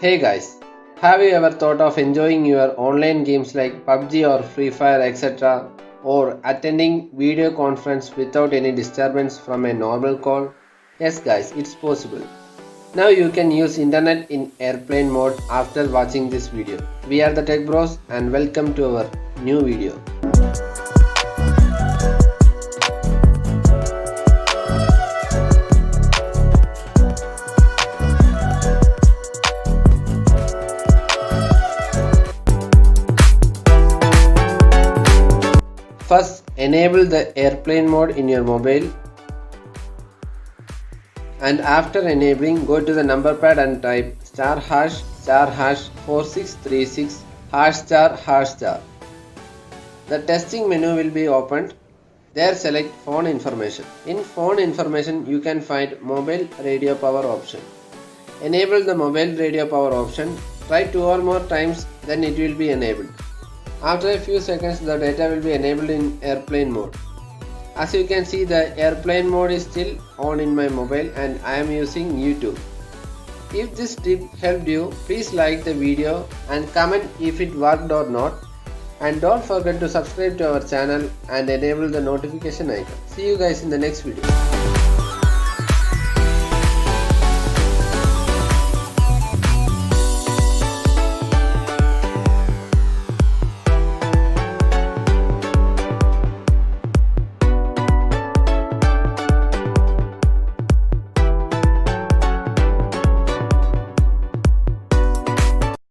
Hey guys, have you ever thought of enjoying your online games like PUBG or Free Fire etc. or attending video conference without any disturbance from a normal call? Yes guys, it's possible. Now you can use internet in airplane mode after watching this video. We are the Tech Bros and welcome to our new video. First, enable the airplane mode in your mobile, and after enabling, go to the number pad and type *#4636 *##. The testing menu will be opened. There select phone information. In phone information, you can find mobile radio power option. Enable the mobile radio power option. Try 2 or more times, then it will be enabled. After a few seconds, the data will be enabled in airplane mode. As you can see, the airplane mode is still on in my mobile and I am using YouTube. If this tip helped you, please like the video and comment if it worked or not. And don't forget to subscribe to our channel and enable the notification icon. See you guys in the next video.